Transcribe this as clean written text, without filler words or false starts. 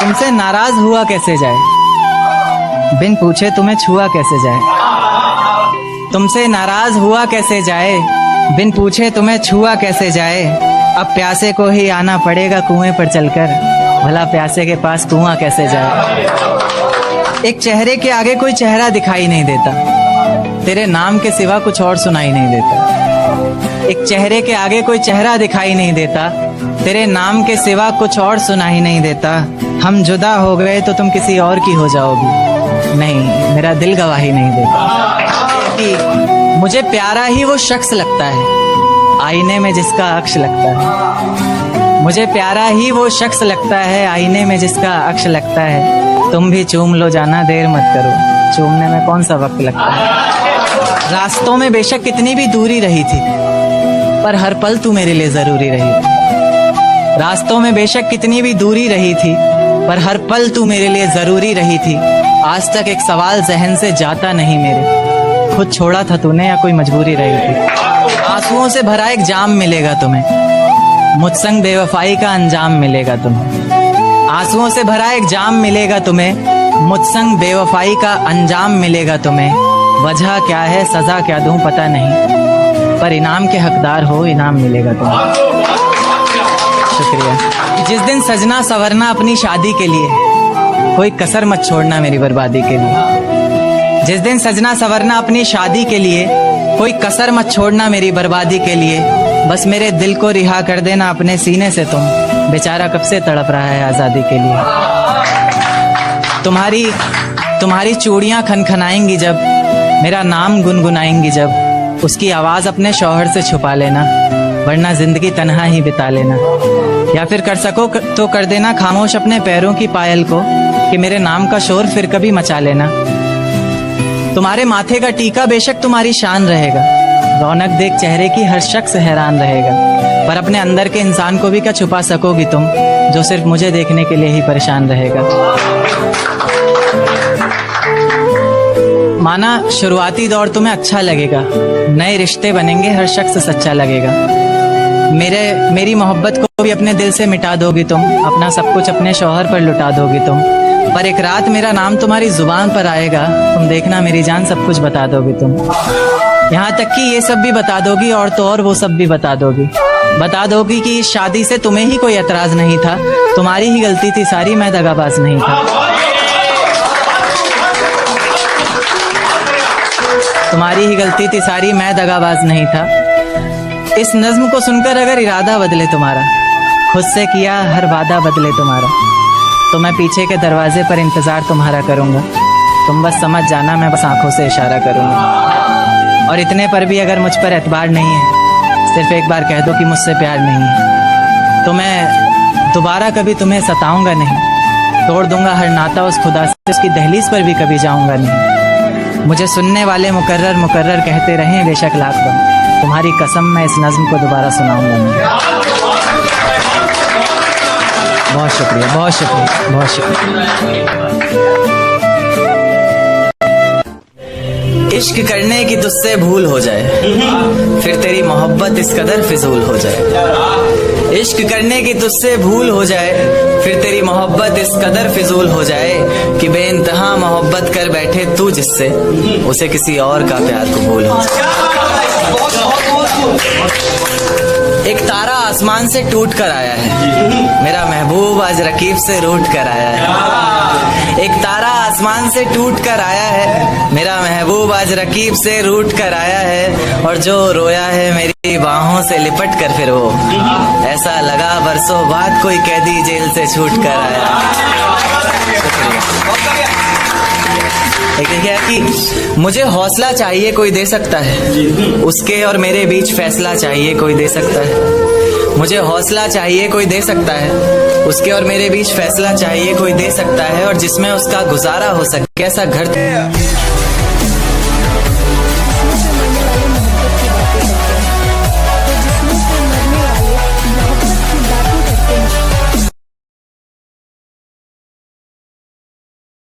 तुमसे नाराज हुआ कैसे जाए, बिन पूछे तुम्हें छुआ कैसे जाए। तुमसे नाराज हुआ कैसे जाए, बिन पूछे तुम्हें छुआ कैसे जाए। अब प्यासे को ही आना पड़ेगा कुएं पर चलकर, भला प्यासे के पास कुआं कैसे जाए। एक चेहरे के आगे कोई चेहरा दिखाई नहीं देता, तेरे नाम के सिवा कुछ और सुनाई नहीं देता। एक चेहरे के आगे कोई चेहरा दिखाई नहीं देता, तेरे नाम के सिवा कुछ और सुनाई नहीं देता। हम जुदा हो गए तो तुम किसी और की हो जाओगी, नहीं मेरा दिल गवाही नहीं देता। कि मुझे प्यारा ही वो शख्स लगता है, आईने में जिसका अक्ष लगता है। मुझे प्यारा ही वो शख्स लगता है, आईने में जिसका अक्ष लगता है। तुम भी चूम लो जाना, देर मत करो, चूमने में कौन सा वक्त लगता है। रास्तों में बेशक कितनी भी दूरी रही थी, पर हर पल तू मेरे लिए जरूरी रही। रास्तों में बेशक कितनी भी दूरी रही थी, पर हर पल तू मेरे लिए जरूरी रही थी। आज तक एक सवाल जहन से जाता नहीं मेरे, खुद छोड़ा था तूने या कोई मजबूरी रही थी। आंसुओं से भरा एक जाम मिलेगा तुम्हें, मुझसंग बेवफाई का अंजाम मिलेगा तुम्हें। आंसुओं से भरा एक जाम मिलेगा तुम्हें, मुझसंग बेवफाई का अंजाम मिलेगा तुम्हें। वजह क्या है सजा क्या दूं पता नहीं, पर इनाम के हकदार हो इनाम मिलेगा तुम्हें। शुक्रिया। जिस दिन सजना संवरना अपनी शादी के लिए, कोई कसर मत छोड़ना मेरी बर्बादी के लिए। जिस दिन सजना संवरना अपनी शादी के लिए, कोई कसर मत छोड़ना मेरी बर्बादी के लिए। बस मेरे दिल को रिहा कर देना अपने सीने से तुम, बेचारा कब से तड़प रहा है आजादी के लिए। तुम्हारी चूड़ियां खनखनाएंगी जब, मेरा नाम गुनगुनाएंगी जब, उसकी आवाज अपने शौहर से छुपा लेना, वरना जिंदगी तन्हा ही बिता लेना। या फिर कर सको तो कर देना खामोश अपने पैरों की पायल को, कि मेरे नाम का शोर फिर कभी मचा लेना। तुम्हारे माथे का टीका बेशक तुम्हारी शान रहेगा, रौनक देख चेहरे की हर शख्स हैरान रहेगा। पर अपने अंदर के इंसान को भी क्या छुपा सकोगी तुम, जो सिर्फ मुझे देखने के लिए ही परेशान रहेगा। माना शुरुआती दौर तुम्हें अच्छा लगेगा, नए रिश्ते बनेंगे हर शख्स सच्चा लगेगा। मेरी मोहब्बत को भी अपने दिल से मिटा दोगी तुम, अपना सब कुछ अपने शौहर पर लुटा दोगी तुम। पर एक रात मेरा नाम तुम्हारी जुबान पर आएगा, तुम देखना मेरी जान सब कुछ बता दोगी तुम। यहाँ तक कि ये सब भी बता दोगी और तो और वो सब भी बता दोगी। बता दोगी कि इस शादी से तुम्हें ही कोई एतराज नहीं था, तुम्हारी ही गलती थी सारी, मैं दगाबाज नहीं था। तुम्हारी ही गलती थी सारी, मैं दगाबाज नहीं था। इस नज्म को सुनकर अगर इरादा बदले तुम्हारा, खुद से किया हर वादा बदले तुम्हारा, तो मैं पीछे के दरवाजे पर इंतजार तुम्हारा करूंगा। तुम बस समझ जाना, मैं बस आंखों से इशारा करूंगा। और इतने पर भी अगर मुझ पर एतबार नहीं है, सिर्फ एक बार कह दो कि मुझसे प्यार नहीं है, तो मैं दोबारा कभी तुम्हें सताऊंगा नहीं। तोड़ दूंगा हर नाता उस खुदा से, उसकी दहलीज पर भी कभी जाऊंगा नहीं। मुझे सुनने वाले मुकर्रर मुकर्रर कहते रहें बेशक लाख बार, तुम्हारी कसम मैं इस नज्म को दोबारा सुनाऊंगा नहीं। बहुत शुक्रिया, बहुत शुक्रिया, बहुत शुक्रिया। इश्क करने की तुझसे भूल हो जाए, फिर तेरी मोहब्बत इस कदर फिजूल हो जाए। इश्क करने की तुझसे भूल हो जाए, फिर तेरी मोहब्बत इस कदर फिजूल हो जाए, कि बेइंतहा मोहब्बत कर बैठे तू जिससे, उसे किसी और का प्यार कबूल हो जाए। एक तारा आसमान से टूट कर आया है, मेरा महबूब आज रकीब से रूठ कर आया है। एक तारा आसमान से टूट कर आया है, मेरा महबूब आज रकीब से रूठ कर आया है। और जो रोया है मेरी बाहों से लिपट कर, फिर वो ऐसा लगा बरसों बाद कोई कैदी जेल से छूट कर आया। क्या कि मुझे हौसला चाहिए कोई दे सकता है, उसके और मेरे बीच फैसला चाहिए कोई दे सकता है। मुझे हौसला चाहिए कोई दे सकता है, उसके और मेरे बीच फैसला चाहिए कोई दे सकता है। और जिसमें उसका गुजारा हो सके, ऐसा घर